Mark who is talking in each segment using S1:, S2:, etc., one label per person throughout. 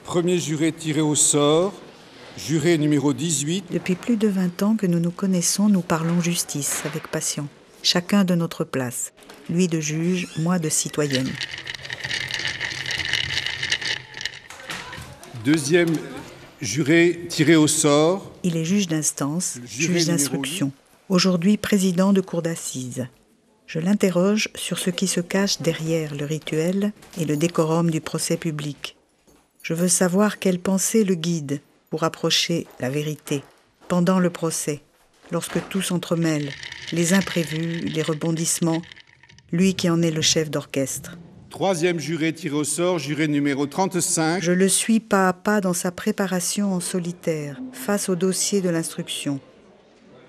S1: Premier juré tiré au sort, juré numéro 18.
S2: Depuis plus de 20 ans que nous nous connaissons, nous parlons justice avec passion. Chacun de notre place. Lui de juge, moi de citoyenne.
S1: Deuxième juré tiré au sort.
S2: Il est juge d'instance, juge d'instruction. Aujourd'hui président de cour d'assises. Je l'interroge sur ce qui se cache derrière le rituel et le décorum du procès public. Je veux savoir quelle pensée le guide pour approcher la vérité pendant le procès, lorsque tout s'entremêle, les imprévus, les rebondissements, lui qui en est le chef d'orchestre.
S1: Troisième juré tiré au sort, juré numéro 35.
S2: Je le suis pas à pas dans sa préparation en solitaire, face au dossier de l'instruction.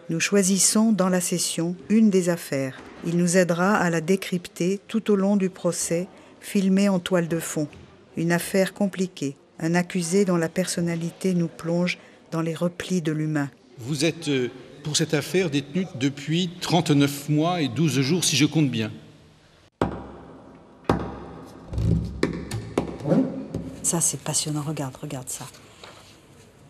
S2: Nous choisissons dans la session une des affaires. Il nous aidera à la décrypter tout au long du procès, filmé en toile de fond. Une affaire compliquée, un accusé dont la personnalité nous plonge dans les replis de l'humain.
S1: Vous êtes, pour cette affaire, détenu depuis 39 mois et 12 jours, si je compte bien.
S2: Ça, c'est passionnant. Regarde ça.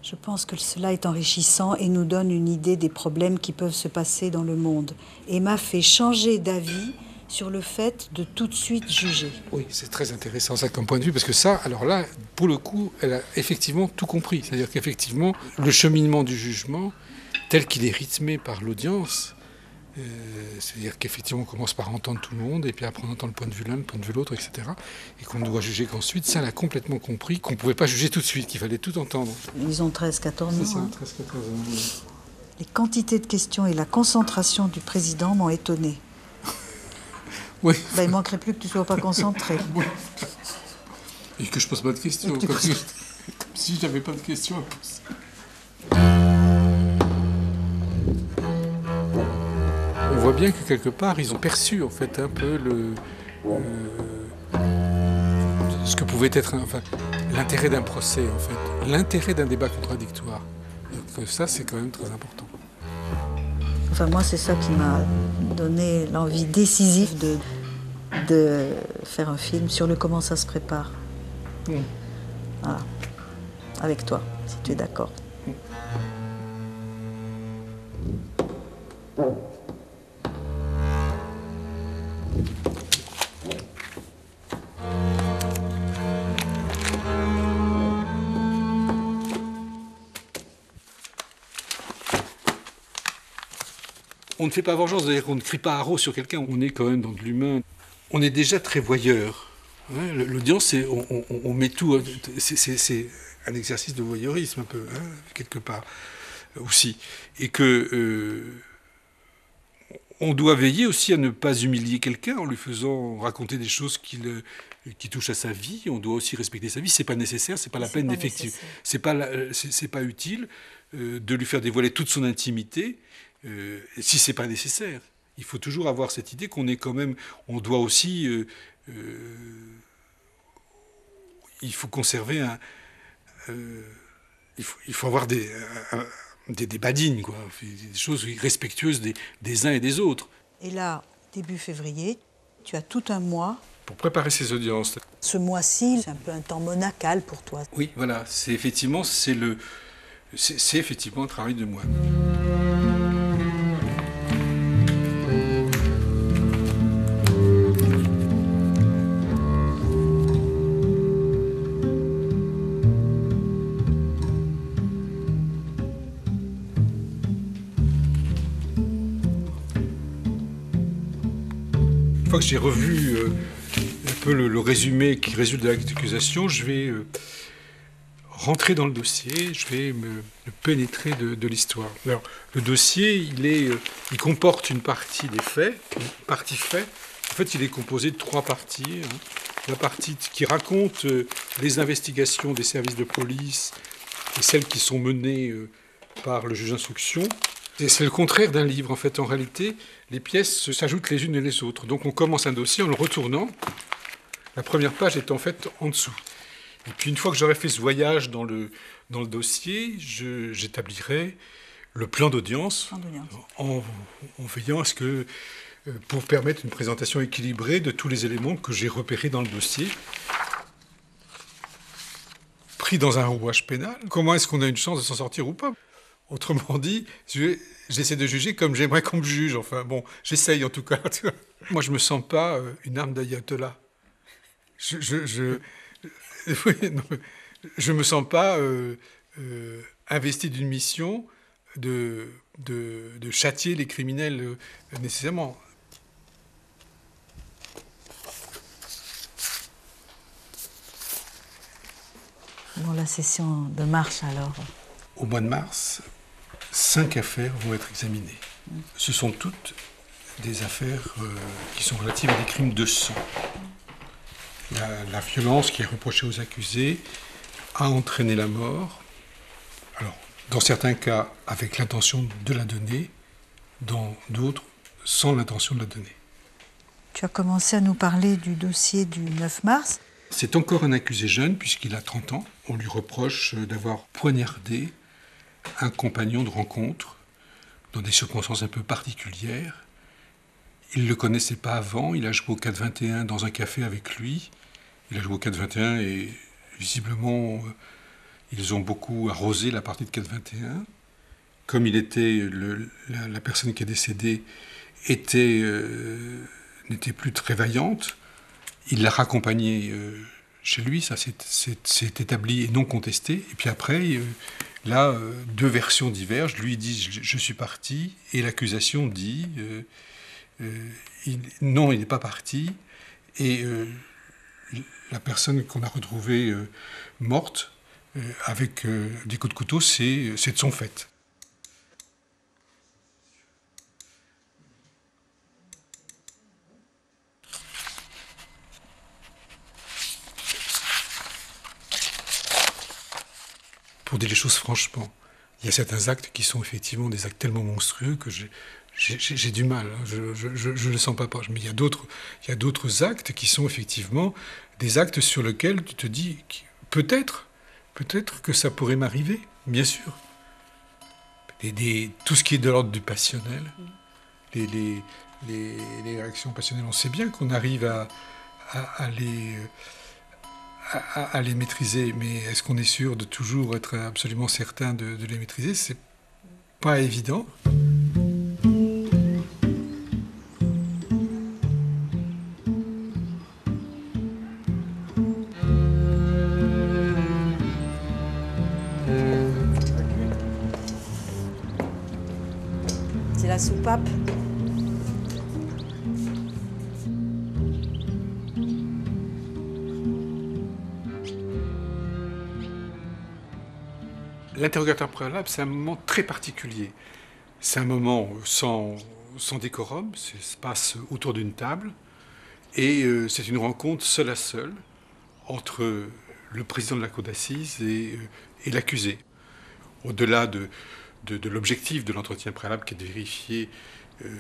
S2: Je pense que cela est enrichissant et nous donne une idée des problèmes qui peuvent se passer dans le monde. Et m'a fait changer d'avis sur le fait de tout de suite juger.
S3: Oui, c'est très intéressant ça comme point de vue, parce que ça, alors là, pour le coup, elle a effectivement tout compris. C'est-à-dire qu'effectivement, le cheminement du jugement, tel qu'il est rythmé par l'audience, c'est-à-dire qu'effectivement, on commence par entendre tout le monde, et puis après on entend le point de vue l'un, le point de vue l'autre, etc. Et qu'on ne doit juger qu'ensuite, ça, elle a complètement compris qu'on ne pouvait pas juger tout de suite, qu'il fallait tout entendre.
S2: Ils ont 13-14 ans.
S3: C'est ça, 13-14 ans.
S2: Oui. Les quantités de questions et la concentration du président m'ont étonné.
S3: Oui.
S2: Ben, il ne manquerait plus que tu ne sois pas concentré.
S3: Oui. Et que je pose pas de questions, comme si je n'avais pas de questions à poser. On voit bien que quelque part, ils ont perçu en fait un peu ce que pouvait être l'intérêt d'un procès, en fait, l'intérêt d'un débat contradictoire. Donc ça, c'est quand même très important.
S2: Enfin, moi, c'est ça qui m'a donné l'envie décisive de faire un film sur le comment ça se prépare. Voilà. Avec toi, si tu es d'accord.
S1: On ne fait pas vengeance, c'est-à-dire qu'on ne crie pas haro sur quelqu'un. On est quand même dans de l'humain. On est déjà très voyeur. L'audience, on met tout. C'est un exercice de voyeurisme un peu, quelque part aussi. Et que on doit veiller aussi à ne pas humilier quelqu'un en lui faisant raconter des choses qui touchent à sa vie. On doit aussi respecter sa vie. C'est pas nécessaire, c'est pas la peine d'effectuer. C'est pas utile de lui faire dévoiler toute son intimité. Si c'est pas nécessaire, il faut toujours avoir cette idée qu'on est quand même, on doit aussi, il faut conserver il faut avoir des badines, quoi, des choses respectueuses des uns et des autres.
S2: Et là, début février, tu as tout un mois
S3: pour préparer ces audiences.
S2: Ce mois-ci, c'est un peu un temps monacal pour toi.
S1: Oui, voilà, c'est effectivement un travail de moi. Une fois que j'ai revu un peu le résumé qui résulte de l'acte d'accusation, je vais rentrer dans le dossier, je vais me pénétrer de l'histoire. Alors, le dossier, il comporte une partie des faits, une partie faits. En fait, il est composé de 3 parties. La partie qui raconte les investigations des services de police et celles qui sont menées par le juge d'instruction. C'est le contraire d'un livre, en fait. En réalité, les pièces s'ajoutent les unes et les autres. Donc on commence un dossier en le retournant. La première page est en fait en dessous. Et puis une fois que j'aurai fait ce voyage dans le dossier, j'établirai le plan d'audience en veillant à ce que, pour permettre une présentation équilibrée de tous les éléments que j'ai repérés dans le dossier. pris dans un rouage pénal, comment est-ce qu'on a une chance de s'en sortir ou pas? Autrement dit, j'essaie de juger comme j'aimerais qu'on me juge. Enfin bon, j'essaye en tout cas. Moi, je me sens pas une arme d'ayatollah. Oui, non, je me sens pas investi d'une mission de châtier les criminels nécessairement.
S2: Bon, la session de mars alors.
S1: Au mois de mars, 5 affaires vont être examinées. Ce sont toutes des affaires qui sont relatives à des crimes de sang. La violence qui est reprochée aux accusés a entraîné la mort. Alors, dans certains cas, avec l'intention de la donner, dans d'autres, sans l'intention de la donner.
S2: Tu as commencé à nous parler du dossier du 9 mars.
S1: C'est encore un accusé jeune, puisqu'il a 30 ans. On lui reproche d'avoir poignardé un compagnon de rencontre dans des circonstances un peu particulières. Il ne le connaissait pas avant, il a joué au 4-21 dans un café avec lui. Il a joué au 4-21 et visiblement, ils ont beaucoup arrosé la partie de 4-21. Comme il était, la personne qui est décédée n'était plus très vaillante, il l'a raccompagné chez lui, ça s'est établi et non contesté. Et puis après, là, deux versions divergent. Lui dit « je suis parti » et l'accusation dit non, il n'est pas parti. Et la personne qu'on a retrouvée morte, avec des coups de couteau, c'est de son fait. Pour dire les choses franchement, il y a certains actes qui sont effectivement des actes tellement monstrueux que j'ai du mal. Hein. Je ne le sens pas proche. Mais il y a d'autres actes qui sont effectivement des actes sur lesquels tu te dis peut-être que ça pourrait m'arriver, bien sûr. Tout ce qui est de l'ordre du passionnel, les réactions passionnelles, on sait bien qu'on arrive à les maîtriser, mais est-ce qu'on est sûr de toujours être absolument certain de les maîtriser? C'est pas évident.
S2: C'est la soupape.
S1: L'interrogatoire préalable, c'est un moment très particulier. C'est un moment sans décorum, ça se passe autour d'une table, et c'est une rencontre seule à seule entre le président de la cour d'assises et l'accusé. Au-delà de l'objectif de l'entretien préalable qui est de vérifier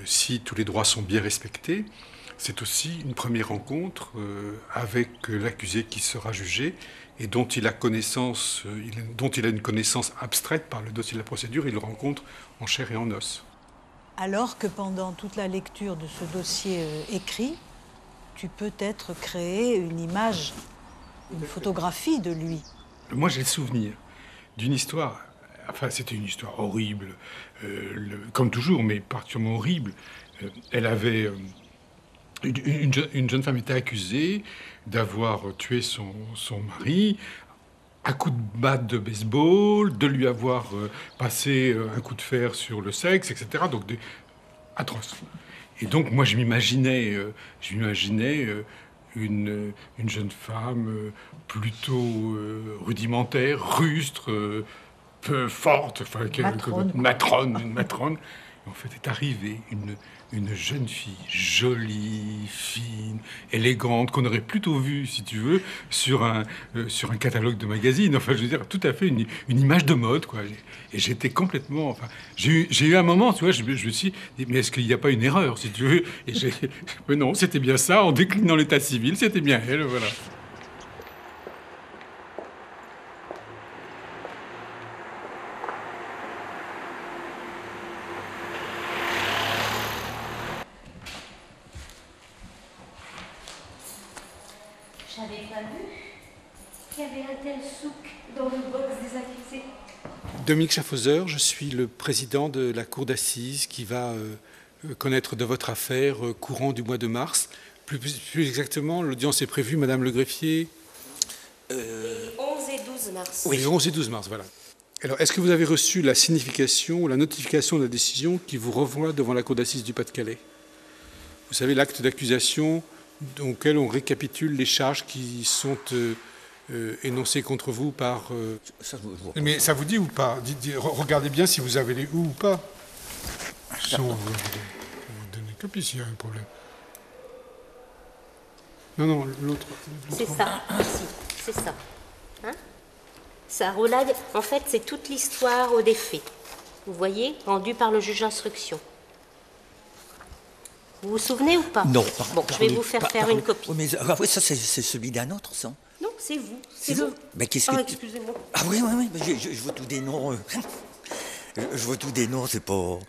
S1: si tous les droits sont bien respectés, c'est aussi une première rencontre avec l'accusé qui sera jugé et dont il a une connaissance abstraite par le dossier de la procédure, il le rencontre en chair et en os.
S2: Alors que pendant toute la lecture de ce dossier écrit, tu peux être créé une image, une photographie de lui.
S1: Moi, j'ai le souvenir d'une histoire, enfin c'était une histoire horrible, comme toujours, mais particulièrement horrible. Elle avait... Une jeune femme était accusée d'avoir tué son mari à coups de batte de baseball, de lui avoir passé un coup de fer sur le sexe, etc. Donc atroce. Et donc moi je m'imaginais une jeune femme plutôt rudimentaire, rustre, peu forte, enfin une matrone. En fait, est arrivée une jeune fille jolie, fine, élégante, qu'on aurait plutôt vue, si tu veux, sur un catalogue de magazine. Enfin, je veux dire, tout à fait une image de mode, quoi. Et j'étais complètement... Enfin, j'ai eu un moment, tu vois, je me suis dit, mais est-ce qu'il n'y a pas une erreur, si tu veux? Et mais non, c'était bien ça, en déclinant l'état civil, c'était bien elle, voilà.
S4: qu'il y avait un tel souk dans le box des accusés?
S1: Dominique Schaffhauser, je suis le président de la cour d'assises qui va connaître de votre affaire courant du mois de mars. Plus exactement, l'audience est prévue, Madame le greffier.
S4: Les 11 et 12 mars.
S1: Oui, les 11 et 12 mars, voilà. Alors, est-ce que vous avez reçu la signification, la notification de la décision qui vous renvoie devant la cour d'assises du Pas-de-Calais? Vous savez, l'acte d'accusation auquel on récapitule les charges qui sont énoncées contre vous par... Mais ça vous dit ou pas? Regardez bien si vous avez les ou pas. Sans vous donner copie s'il y a un problème. Non, l'autre.
S4: C'est ça, ici, c'est ça. Hein? Ça relate, en fait, c'est toute l'histoire des faits. Vous voyez, rendue par le juge d'instruction. Vous vous souvenez ou pas?
S5: Non.
S4: Bon, je vais vous faire une copie.
S5: Oui, mais ça, c'est celui d'un autre, ça.
S4: Non, c'est vous.
S5: C'est le... Mais qu'est-ce que...
S4: Ah, excusez-moi.
S5: Ah oui, mais je veux tous des noms. Je veux tous des noms, c'est pas...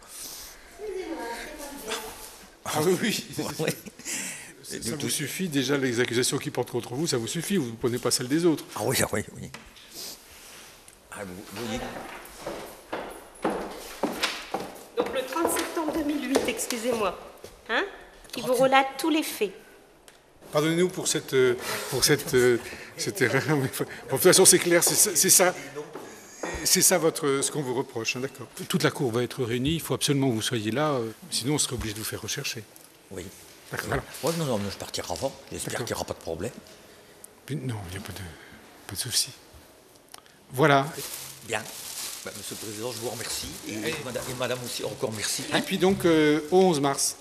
S1: Ah oui.
S5: Ouais.
S1: Ça vous suffit, déjà, les accusations qui portent contre vous, ça vous suffit, vous ne prenez pas celles des autres.
S5: Ah oui. Ah, vous voyez.
S4: Donc le 30 septembre 2008, excusez-moi, hein, qui vous relate tous les faits.
S1: Pardonnez-nous pour cette erreur. Mais, bon, de toute façon, c'est clair, c'est ça ce qu'on vous reproche, hein, d'accord. Toute la cour va être réunie, il faut absolument que vous soyez là, sinon on serait obligé de vous faire rechercher.
S5: Oui.
S1: D'accord, voilà.
S5: Ouais, non, je partirai avant. J'espère qu'il n'y aura pas de problème.
S1: Non, il n'y a pas de souci. Voilà.
S5: Bien. Monsieur le Président, je vous remercie. Et Madame aussi, encore merci.
S1: Et puis donc, au 11 mars.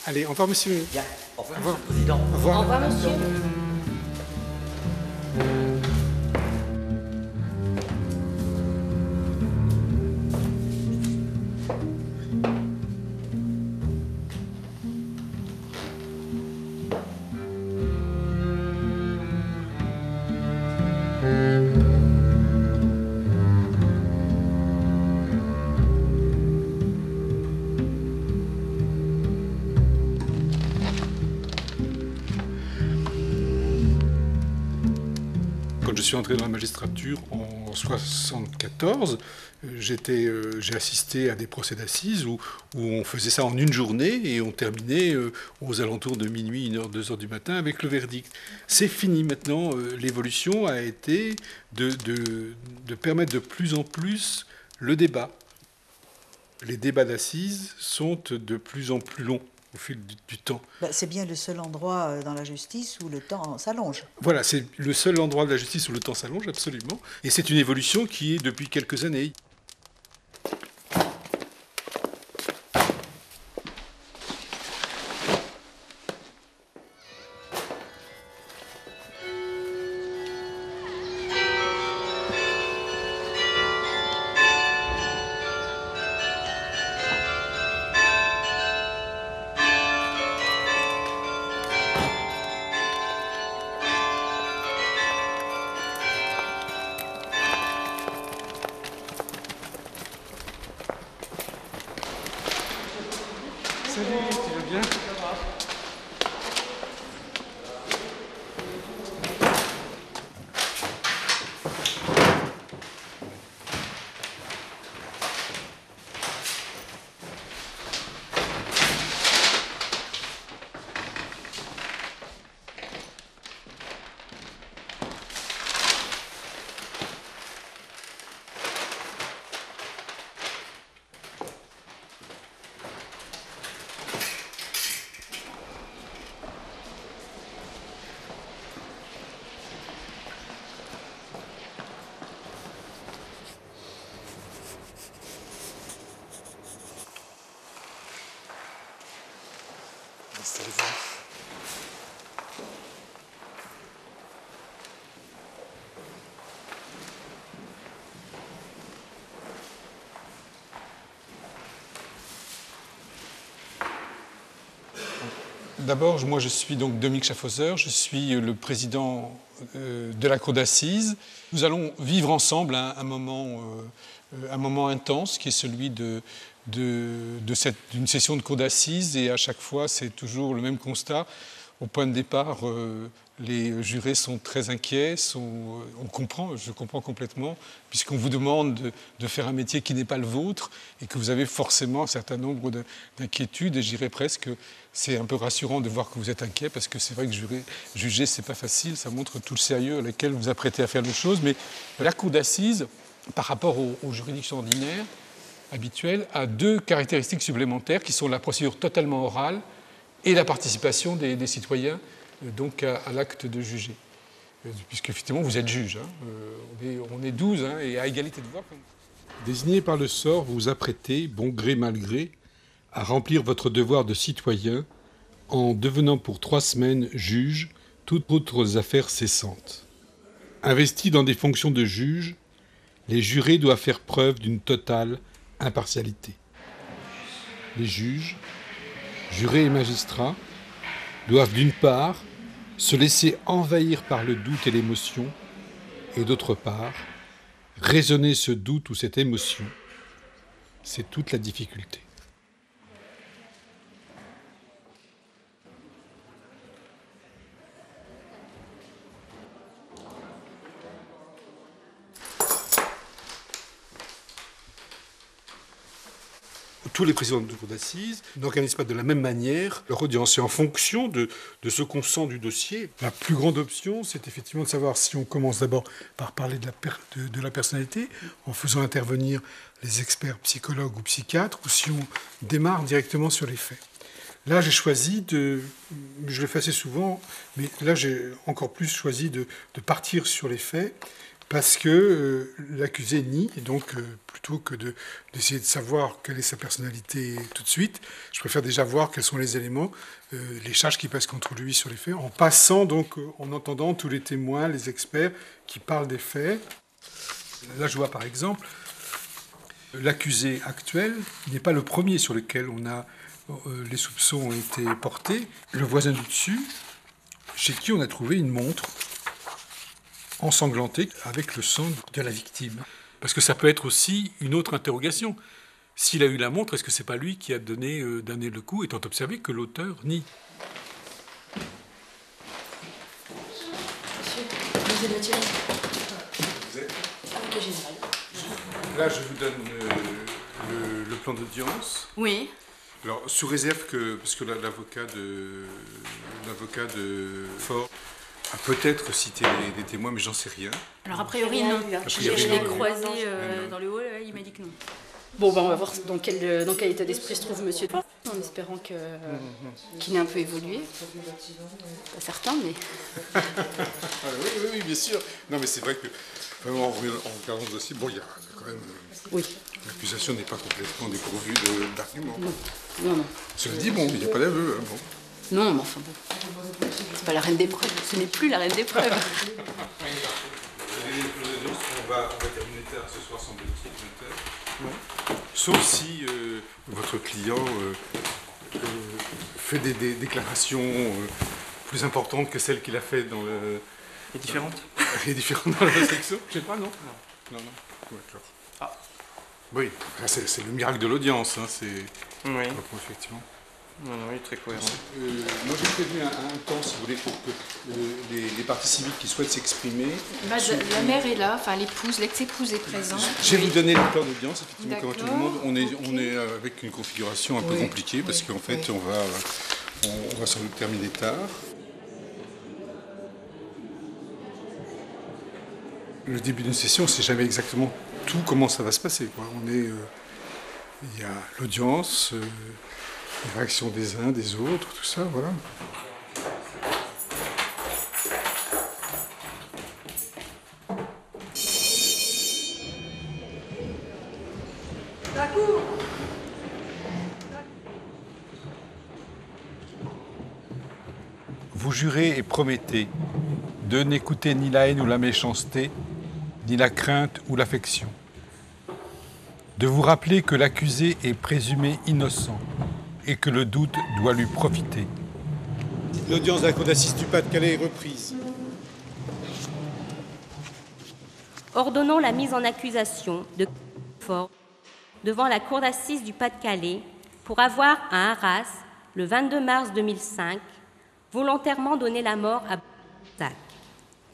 S1: Allez, au revoir, monsieur.
S5: Bien. Au revoir, Monsieur le Président.
S1: Au revoir.
S4: Au revoir, monsieur.
S1: Quand je suis entré dans la magistrature en 1974, j'ai assisté à des procès d'assises où on faisait ça en une journée et on terminait aux alentours de minuit, 1h, 2h du matin avec le verdict. C'est fini maintenant. L'évolution a été de permettre de plus en plus le débat. Les débats d'assises sont de plus en plus longs au fil du temps.
S2: C'est bien le seul endroit dans la justice où le temps s'allonge.
S1: Voilà, c'est le seul endroit de la justice où le temps s'allonge, absolument. Et c'est une évolution qui est depuis quelques années. Salut, tu vas bien? Installez-vous. D'abord, moi je suis donc Dominique Schaffhauser, je suis le président de la cour d'assises. Nous allons vivre ensemble un moment intense qui est celui d'une session de cour d'assises et à chaque fois c'est toujours le même constat.
S3: Au point de départ, les jurés sont très inquiets, je comprends complètement, puisqu'on vous demande de faire un métier qui n'est pas le vôtre et que vous avez forcément un certain nombre d'inquiétudes. Et je dirais presque que c'est un peu rassurant de voir que vous êtes inquiet, parce que c'est vrai que juger, c'est pas facile, ça montre tout le sérieux à lequel vous apprêtez à faire les choses. Mais la cour d'assises, par rapport aux juridictions ordinaires, habituelles, a 2 caractéristiques supplémentaires qui sont la procédure totalement orale et la participation des citoyens donc à l'acte de juger. Puisqu'effectivement, vous êtes juge. On est 12 et à égalité de voix.
S1: Désigné par le sort, vous vous apprêtez, bon gré mal gré, à remplir votre devoir de citoyen en devenant pour 3 semaines juge, toutes autres affaires cessantes. Investis dans des fonctions de juge, les jurés doivent faire preuve d'une totale impartialité. Les juges, jurés et magistrats, doivent d'une part se laisser envahir par le doute et l'émotion, et d'autre part, raisonner ce doute ou cette émotion. C'est toute la difficulté. Tous les présidents de cour d'assises n'organisent pas de la même manière leur audience. Et en fonction de ce qu'on sent du dossier, la plus grande option, c'est effectivement de savoir si on commence d'abord par parler de la personnalité, en faisant intervenir les experts psychologues ou psychiatres, ou si on démarre directement sur les faits. Là, j'ai choisi je le fais assez souvent, mais là, j'ai encore plus choisi de partir sur les faits, parce que l'accusé nie, et donc plutôt que d'essayer de savoir quelle est sa personnalité tout de suite, je préfère déjà voir quels sont les éléments, les charges qui pèsent contre lui sur les faits, en passant donc, en entendant tous les témoins, les experts qui parlent des faits. Là, je vois par exemple, l'accusé actuel n'est pas le premier sur lequel les soupçons ont été portés. Le voisin du dessus, chez qui on a trouvé une montre ensanglantée avec le sang de la victime. Parce que ça peut être aussi une autre interrogation. S'il a eu la montre, est-ce que c'est pas lui qui a donné le coup, étant observé que l'auteur nie?
S6: Monsieur, vous êtes Vous êtes avocat général.
S1: Là, je vous donne le plan d'audience.
S6: Oui.
S1: Alors, sous réserve que, parce que l'avocat de Fort a peut-être cité des témoins, mais j'en sais rien.
S6: Alors, a priori, non. Je l'ai croisé dans le hall, il m'a dit que non. Bon, on va voir dans quel état d'esprit se trouve monsieur Fort, en espérant qu'il ait un peu évolué. Pas certain, mais...
S1: oui, bien sûr. Non, mais c'est vrai que, vraiment, en regardant le dossier, il y a quand même...
S6: Oui.
S1: L'accusation n'est pas complètement dépourvue d'arguments.
S6: Non.
S1: Cela dit, il n'y a pas d'aveu. Bon.
S6: Non, mais enfin bon. C'est pas la reine des preuves. Ce n'est plus la reine des preuves.
S1: On va terminer tard ce soir, semble-t-il, 20h. Ouais. Sauf si votre client fait des déclarations plus importantes que celles qu'il a faites dans le...
S7: Et différentes.
S1: Et différentes dans la section. Je sais pas, non. Non. D'accord.
S7: Ah.
S1: Oui, c'est le miracle de l'audience, c'est...
S7: Oui.
S1: Effectivement.
S7: Non, il est très cohérent.
S1: Moi, j'ai prévu un temps, si vous voulez, pour que les parties civiles qui souhaitent s'exprimer...
S6: La mère est là, enfin l'épouse, l'ex-épouse est présente.
S1: Je vais vous donner le plan d'audience, effectivement, comme tout le monde. On est avec une configuration un peu compliquée, parce qu'en fait, on va sans doute terminer tard. Le début d'une session, c'est jamais exactement tout comment ça va se passer, quoi. Il y a l'audience... les réactions des uns, des autres, tout ça, voilà.
S6: La cour.
S1: Vous jurez et promettez de n'écouter ni la haine ou la méchanceté, ni la crainte ou l'affection. De vous rappeler que l'accusé est présumé innocent et que le doute doit lui profiter.
S8: L'audience de la cour d'assises du Pas-de-Calais est reprise.
S4: Ordonnons la mise en accusation de Fort devant la cour d'assises du Pas-de-Calais pour avoir à Arras, le 22 mars 2005, volontairement donné la mort à Tac.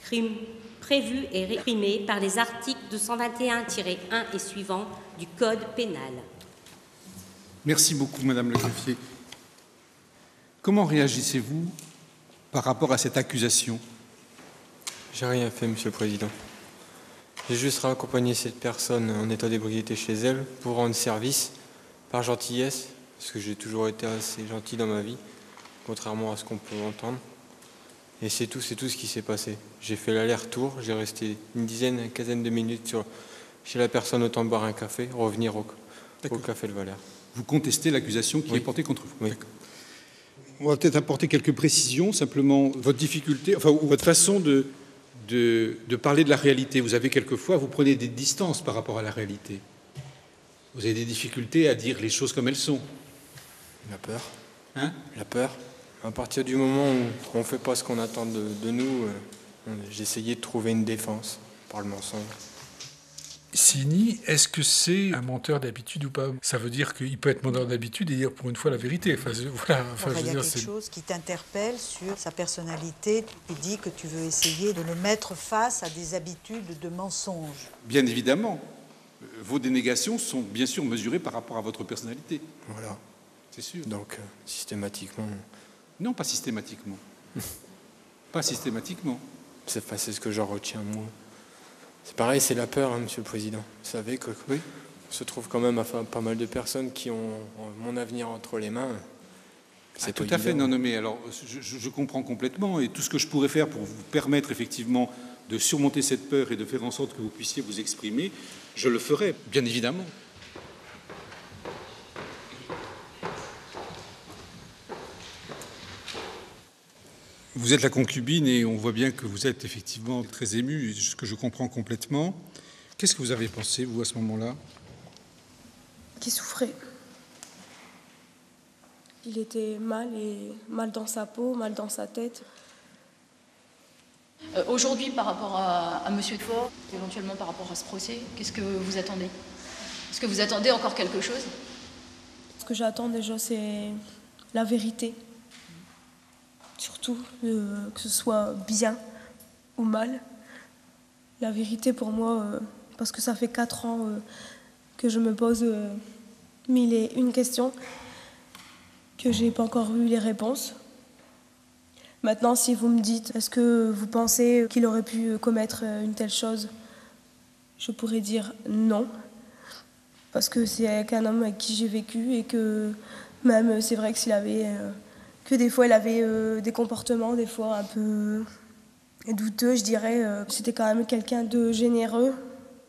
S4: Crime prévu et réprimé par les articles 221-1 et suivants du Code pénal.
S8: Merci beaucoup, Madame le greffier. Comment réagissez-vous par rapport à cette accusation?
S7: J'ai rien fait, Monsieur le Président. J'ai juste raccompagné cette personne en état d'ébriété chez elle pour rendre service par gentillesse, parce que j'ai toujours été assez gentil dans ma vie, contrairement à ce qu'on peut entendre. Et c'est tout ce qui s'est passé. J'ai fait l'aller-retour, j'ai resté une quinzaine de minutes chez la personne, autant boire un café, revenir au café Le Valère.
S8: Vous contestez l'accusation qui est portée contre vous?
S7: Oui.
S8: On va peut-être apporter quelques précisions, simplement votre difficulté, enfin, ou votre façon de parler de la réalité. Vous avez quelquefois, vous prenez des distances par rapport à la réalité. Vous avez des difficultés à dire les choses comme elles sont.
S7: La peur.
S8: Hein?
S7: La peur. À partir du moment où on ne fait pas ce qu'on attend de nous, j'ai essayé de trouver une défense par le mensonge.
S1: Signy, est-ce que c'est un menteur d'habitude ou pas? Ça veut dire qu'il peut être menteur d'habitude et dire pour une fois la vérité. Voilà,
S2: il y a quelque chose qui t'interpelle sur sa personnalité. Tu dis que tu veux essayer de le mettre face à des habitudes de mensonge.
S8: Bien évidemment. Vos dénégations sont bien sûr mesurées par rapport à votre personnalité.
S7: Voilà.
S8: C'est sûr.
S7: Donc, systématiquement...
S8: Non, pas systématiquement. Pas systématiquement.
S7: C'est ce que j'en retiens, moi. C'est pareil, c'est la peur, hein, Monsieur le Président. Vous savez que oui, on se trouve quand même à pas mal de personnes qui ont mon avenir entre les mains.
S8: C'est tout à fait. Non, mais alors, je comprends complètement. Et tout ce que je pourrais faire pour vous permettre effectivement de surmonter cette peur et de faire en sorte que vous puissiez vous exprimer, je le ferai, bien évidemment. Vous êtes la concubine et on voit bien que vous êtes effectivement très émue, ce que je comprends complètement. Qu'est-ce que vous avez pensé, vous, à ce moment-là?
S9: Qu'il souffrait. Il était mal dans sa peau, mal dans sa tête.
S6: Aujourd'hui, par rapport à Monsieur de Fort, éventuellement par rapport à ce procès, qu'est-ce que vous attendez? Est-ce que vous attendez encore quelque chose?
S9: Ce que j'attends déjà, c'est la vérité. Surtout, que ce soit bien ou mal. La vérité pour moi, parce que ça fait 4 ans que je me pose 1001 questions, que j'ai pas encore eu les réponses. Maintenant, si vous me dites, est-ce que vous pensez qu'il aurait pu commettre une telle chose? Je pourrais dire non, parce que c'est avec un homme avec qui j'ai vécu et que même, c'est vrai que s'il avait... que des fois, il avait des comportements, des fois un peu douteux, je dirais. C'était quand même quelqu'un de généreux.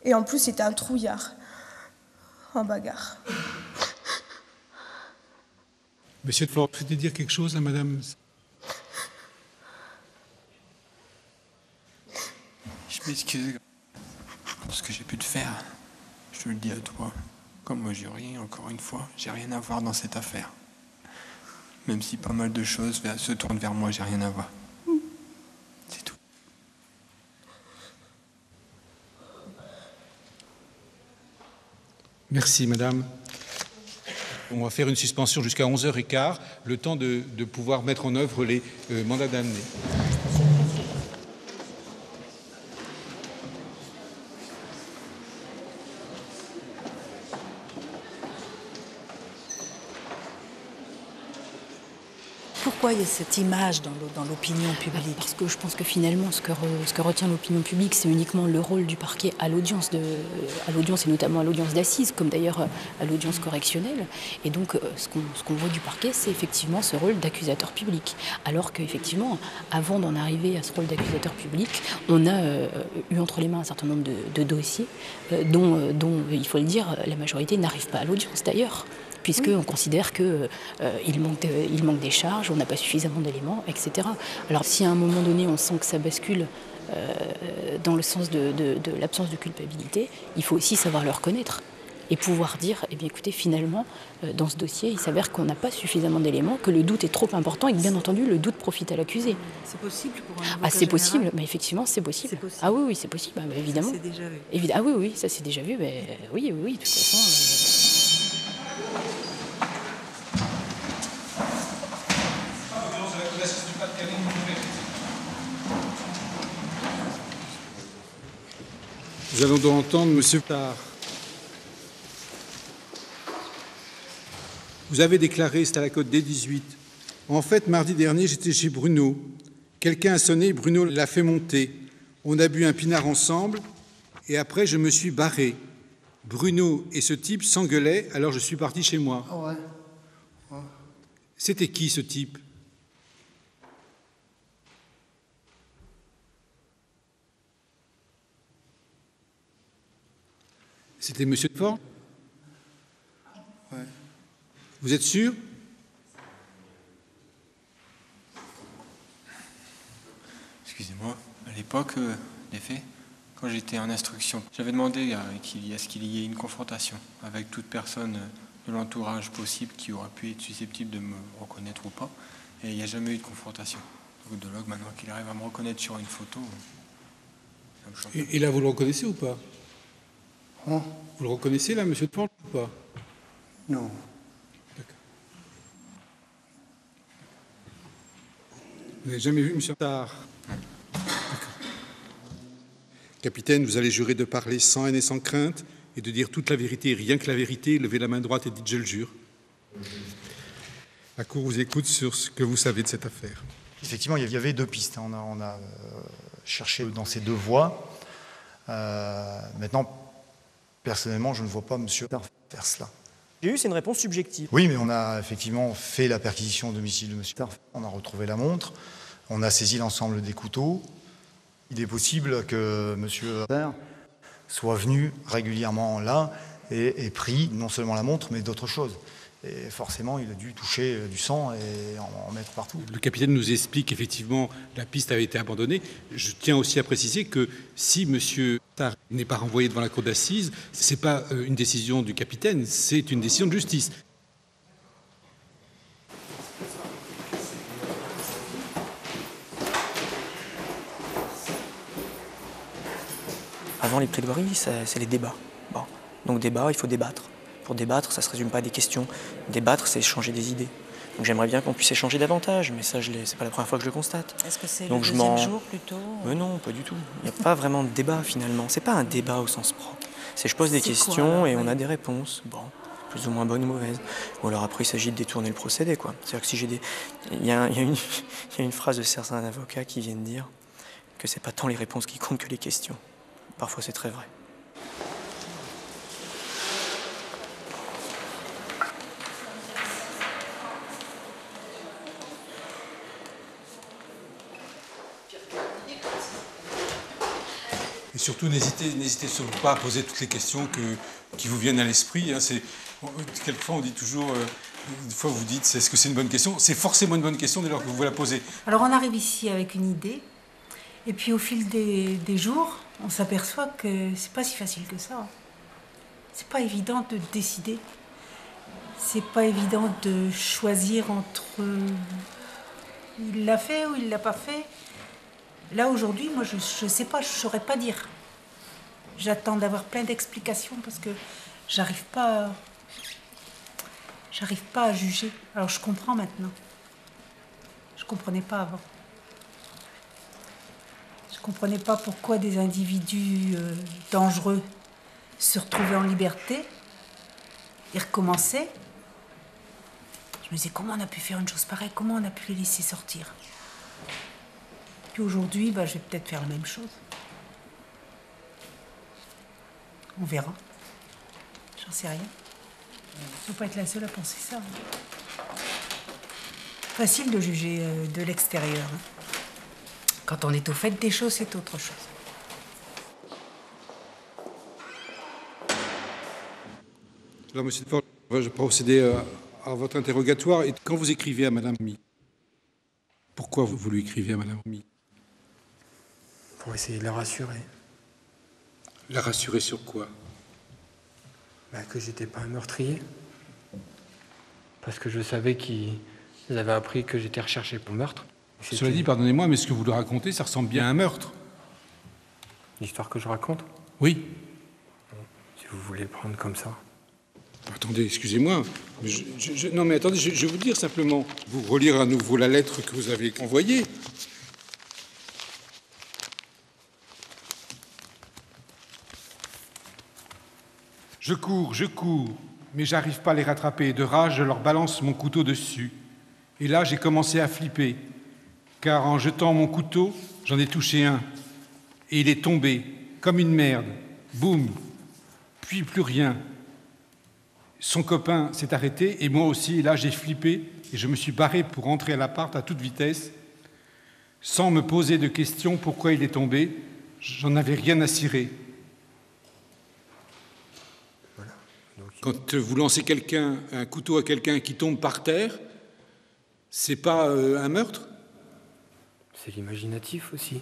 S9: Et en plus, c'était un trouillard en bagarre.
S8: Monsieur de Flore, vous souhaitez dire quelque chose à madame?
S10: Je m'excuse pour ce que j'ai pu te faire. Je te le dis à toi. Comme moi, j'ai rien, encore une fois, j'ai rien à voir dans cette affaire. Même si pas mal de choses se tournent vers moi, j'ai rien à voir. C'est tout.
S8: Merci, madame. On va faire une suspension jusqu'à 11h15, le temps de pouvoir mettre en œuvre les mandats d'amener.
S2: Pourquoi il y a cette image dans l'opinion publique?
S11: Parce que je pense que finalement, ce que retient l'opinion publique, c'est uniquement le rôle du parquet à l'audience et notamment à l'audience d'assises, comme d'ailleurs à l'audience correctionnelle. Et donc, ce qu'on voit du parquet, c'est effectivement ce rôle d'accusateur public. Alors qu'effectivement, avant d'en arriver à ce rôle d'accusateur public, on a eu entre les mains un certain nombre de dossiers dont, il faut le dire, la majorité n'arrive pas à l'audience d'ailleurs. Puisqu'on considère qu'il manque des charges, on n'a pas suffisamment d'éléments, etc. Alors si à un moment donné on sent que ça bascule dans le sens de l'absence de culpabilité, il faut aussi savoir le reconnaître et pouvoir dire, eh bien écoutez, finalement, dans ce dossier, il s'avère qu'on n'a pas suffisamment d'éléments, que le doute est trop important et que bien entendu, le doute profite à l'accusé.
S2: C'est possible pour un avocat
S11: c'est
S2: général?
S11: possible, mais effectivement, c'est possible. Ah oui, c'est possible, évidemment.
S2: Ça s'est déjà vu.
S11: Ah oui, ça c'est déjà vu, oui, de toute façon...
S8: L'audience de la Cour d'assises du Pas-de-Calais Nous allons donc entendre M. Tard. Vous avez déclaré, c'est à la Côte D18. En fait, mardi dernier, j'étais chez Bruno. Quelqu'un a sonné, Bruno l'a fait monter. On a bu un pinard ensemble et après, je me suis barré. Bruno et ce type s'engueulaient, alors je suis parti chez moi.
S12: Ah ouais.
S8: C'était qui, ce type? C'était M. Fort?
S12: Ouais.
S8: Vous êtes sûr?
S7: Excusez-moi, à l'époque des faits, quand j'étais en instruction, j'avais demandé à ce qu'il y ait une confrontation avec toute personne de l'entourage possible qui aurait pu être susceptible de me reconnaître ou pas, et il n'y a jamais eu de confrontation. Donc de là, maintenant qu'il arrive à me reconnaître sur une photo, ça me choque.
S8: Et là, vous le reconnaissez ou pas?
S12: Hein?
S8: Vous le reconnaissez, là, M. de Fort, ou pas?
S12: Non.
S8: D'accord. Vous n'avez jamais vu M. Tard? Capitaine, vous allez jurer de parler sans haine et sans crainte et de dire toute la vérité, rien que la vérité. Levez la main droite et dites « je le jure ». La Cour vous écoute sur ce que vous savez de cette affaire.
S13: Effectivement, il y avait deux pistes. On a cherché dans ces deux voies. Maintenant, personnellement, je ne vois pas M. Tard faire cela.
S14: J'ai eu, c'est une réponse subjective.
S13: Oui, mais on a effectivement fait la perquisition au domicile de M. Tard. On a retrouvé la montre. On a saisi l'ensemble des couteaux. Il est possible que M. Tard soit venu régulièrement là et pris non seulement la montre, mais d'autres choses. Et forcément, il a dû toucher du sang et en mettre partout.
S8: Le capitaine nous explique qu'effectivement, la piste avait été abandonnée. Je tiens aussi à préciser que si M. Tard n'est pas renvoyé devant la cour d'assises, ce n'est pas une décision du capitaine, c'est une décision de justice.
S14: Avant les plaidoiries, c'est les débats. Bon. Donc débat, il faut débattre. Pour débattre, ça ne se résume pas à des questions. Débattre, c'est échanger des idées. Donc j'aimerais bien qu'on puisse échanger davantage, mais ça, c'est pas la première fois que je le constate.
S15: Est-ce que c'est
S14: donc
S15: le deuxième jour plutôt?
S14: Mais non, pas du tout. Il n'y a pas vraiment de débat finalement. C'est pas un débat au sens propre. C'est je pose des questions et on a des réponses. Bon, plus ou moins bonnes ou mauvaises. Ou alors après, il s'agit de détourner le procédé, quoi. C'est-à-dire que si j'ai des... Il y a une phrase de certains avocats qui viennent dire que c'est pas tant les réponses qui comptent que les questions. Parfois, c'est très vrai.
S8: Et surtout, n'hésitez surtout pas à poser toutes les questions qui vous viennent à l'esprit. Quelquefois, on dit toujours, une fois vous dites, est-ce que c'est une bonne question? C'est forcément une bonne question dès lors que vous la posez.
S15: Alors on arrive ici avec une idée, et puis au fil des jours, on s'aperçoit que c'est pas si facile que ça. C'est pas évident de décider. C'est pas évident de choisir entre il l'a fait ou il l'a pas fait. Là aujourd'hui, moi je sais pas, je saurais pas dire. J'attends d'avoir plein d'explications parce que j'arrive pas à juger. Alors je comprends maintenant. Je comprenais pas avant. Je comprenais pas pourquoi des individus dangereux se retrouvaient en liberté et recommençaient. Je me disais, comment on a pu faire une chose pareille? Comment on a pu les laisser sortir? Puis aujourd'hui, je vais peut-être faire la même chose. On verra. J'en sais rien. Il ne faut pas être la seule à penser ça. Facile de juger de l'extérieur. Quand on est au fait des choses, c'est autre chose.
S8: Alors, M. Fort, je vais procéder à votre interrogatoire. Et quand vous écrivez à Mme Mi, pourquoi vous lui écrivez à Mme Mi?
S10: Pour essayer de la rassurer.
S8: La rassurer sur quoi?
S10: Que j'étais pas un meurtrier. Parce que je savais qu'ils avaient appris que j'étais recherché pour meurtre.
S8: Cela dit, pardonnez-moi, mais ce que vous lui racontez, ça ressemble bien à un meurtre.
S10: L'histoire que je raconte?
S8: Oui.
S10: Si vous voulez le prendre comme ça.
S8: Attendez, excusez-moi. Non, mais attendez, je vais vous dire simplement. Vous relire à nouveau la lettre que vous avez envoyée. Je cours, mais j'arrive pas à les rattraper. De rage, je leur balance mon couteau dessus. Et là, j'ai commencé à flipper, car en jetant mon couteau, j'en ai touché un. Et il est tombé, comme une merde. Boum. Puis plus rien. Son copain s'est arrêté, et moi aussi. Et là, j'ai flippé, et je me suis barré pour rentrer à l'appart à toute vitesse, sans me poser de questions pourquoi il est tombé. J'en avais rien à cirer.
S7: Voilà. Donc,
S8: quand vous lancez un couteau à quelqu'un qui tombe par terre, c'est pas un meurtre?
S7: c'est l'imaginatif aussi.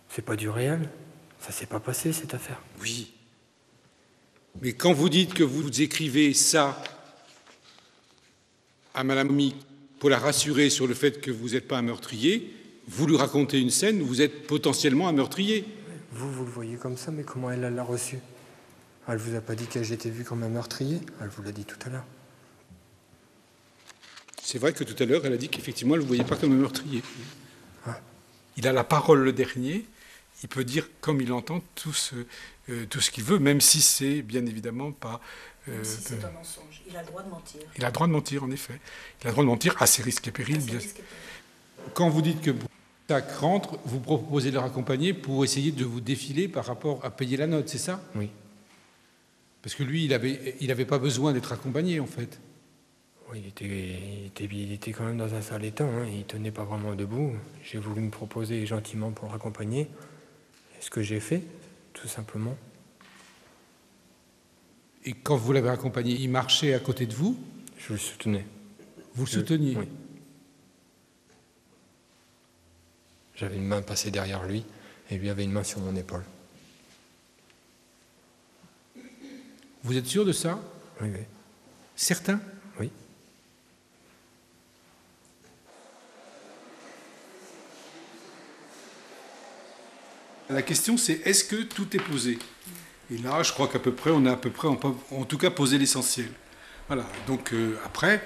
S7: C'est pas du réel. Ça s'est pas passé, cette affaire.
S8: Oui. Mais quand vous dites que vous écrivez ça à Madame Mick pour la rassurer sur le fait que vous n'êtes pas un meurtrier, vous lui racontez une scène où vous êtes potentiellement un meurtrier.
S7: Vous le voyez comme ça, mais comment elle l'a reçu? Elle vous a pas dit que j'étais vu comme un meurtrier? Elle vous l'a dit tout à l'heure.
S8: C'est vrai que tout à l'heure, elle a dit qu'effectivement, elle ne vous voyait pas comme un meurtrier.
S3: Ah. Il a la parole le dernier. Il peut dire comme il entend tout ce qu'il veut, même si c'est bien évidemment pas...
S15: Même si c'est un mensonge. Il a le droit de mentir.
S3: Il a le droit de mentir, en effet. Il a le droit de mentir à ses risques et périls. Bien.
S8: Quand vous dites que Boursac rentre, vous proposez de le raccompagner pour essayer de vous défiler par rapport à payer la note, c'est ça?
S7: Oui.
S8: Parce que lui, il avait pas besoin d'être accompagné, en fait.
S7: Oui, il était quand même dans un sale état, hein. Il tenait pas vraiment debout. J'ai voulu me proposer gentiment pour le raccompagner. Ce que j'ai fait, tout simplement.
S8: Et quand vous l'avez accompagné, il marchait à côté de vous?
S7: Je le soutenais.
S8: Vous le souteniez?
S7: Oui. J'avais une main passée derrière lui, et lui avait une main sur mon épaule.
S8: Vous êtes sûr de ça?
S7: Oui, oui.
S8: Certain?
S7: Oui.
S8: La question, c'est est-ce que tout est posé? Et là, je crois qu'à peu près, on a en tout cas posé l'essentiel. Voilà. Donc après,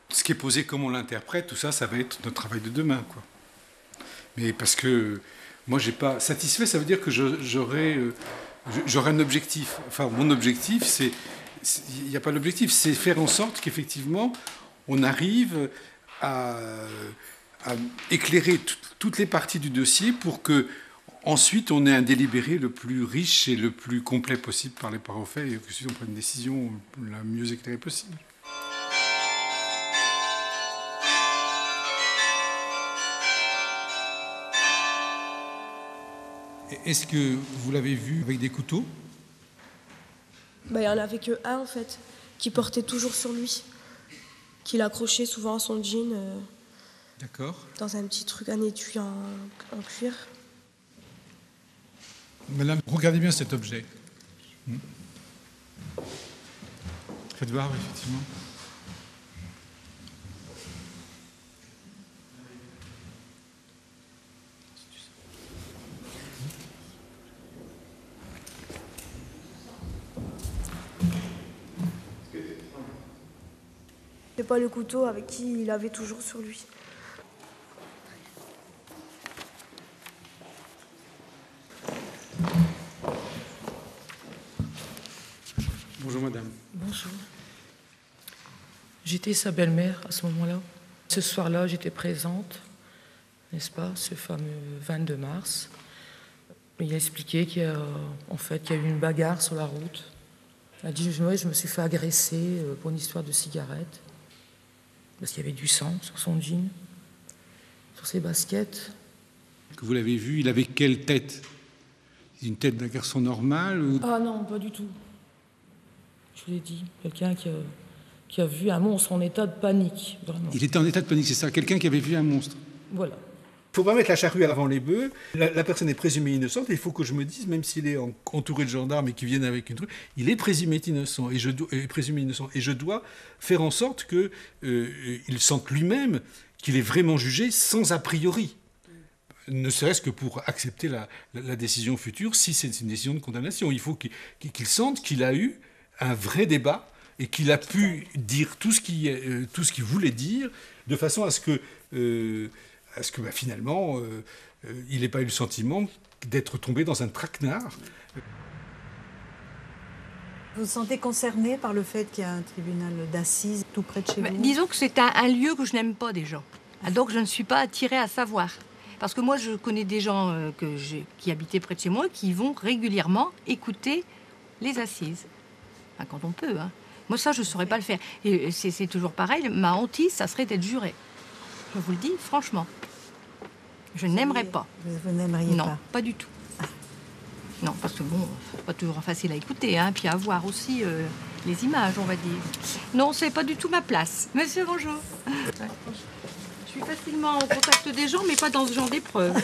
S8: ce qui est posé, comme on l'interprète, tout ça, ça va être notre travail de demain, quoi. Mais parce que moi, j'ai pas satisfait, ça veut dire que j'aurai un objectif. Enfin, mon objectif, il n'y a pas d'objectif, c'est faire en sorte qu'effectivement, on arrive à éclairer toutes les parties du dossier pour que ensuite, on ait un délibéré le plus riche et le plus complet possible par les parts aux faits et que si on prenne une décision la mieux éclairée possible. Est-ce que vous l'avez vu avec des couteaux?
S9: Il n'y en avait que un, en fait, qui portait toujours sur lui, qu'il accrochait souvent à son jean.
S8: D'accord.
S9: Dans un petit truc, un étui en cuir.
S8: Madame, regardez bien cet objet. Faites voir, effectivement.
S9: C'est pas le couteau avec qui il avait toujours sur lui.
S8: Bonjour madame.
S16: Bonjour. J'étais sa belle-mère à ce moment-là. Ce soir-là, j'étais présente, n'est-ce pas, ce fameux 22 mars. Il a expliqué qu'il y a eu une bagarre sur la route. Il a dit, je me suis fait agresser pour une histoire de cigarette, parce qu'il y avait du sang sur son jean, sur ses baskets.
S8: Que vous l'avez vu, il avait quelle tête? Une tête d'un garçon normal ou...
S16: Ah non, pas du tout. Je vous l'ai dit, quelqu'un qui a vu un monstre en état de panique, vraiment.
S8: Il était en état de panique, c'est ça? Quelqu'un qui avait vu un monstre?
S16: Voilà.
S1: Il ne faut pas mettre la charrue avant les bœufs. La personne est présumée innocente et il faut que je me dise, même s'il est entouré de gendarmes et qu'ils viennent avec une truc, il est présumé innocent et je dois faire en sorte qu'il sente lui-même qu'il est vraiment jugé sans a priori. Ne serait-ce que pour accepter la décision future, si c'est une décision de condamnation. Il faut qu'il sente qu'il a eu un vrai débat et qu'il a pu dire tout ce qu'il voulait dire, de façon à ce que finalement, il n'ait pas eu le sentiment d'être tombé dans un traquenard.
S2: Vous vous sentez concerné par le fait qu'il y a un tribunal d'assises tout près de chez vous?
S17: Disons que c'est un lieu que je n'aime pas déjà. Donc je ne suis pas attirée à savoir. Parce que moi, je connais des gens qui habitaient près de chez moi qui vont régulièrement écouter les assises. Enfin, quand on peut. Hein. Moi, ça, je ne saurais pas le faire. Et c'est toujours pareil. Ma hantise, ça serait d'être jurée. Je vous le dis, franchement. Je n'aimerais pas.
S2: Vous n'aimeriez pas?
S17: Non, pas du tout. Non, parce que bon, c'est pas toujours facile à écouter, hein, puis à voir aussi les images, on va dire. Non, c'est pas du tout ma place. Monsieur, bonjour. Je suis facilement en contact des gens, mais pas dans ce genre d'épreuve.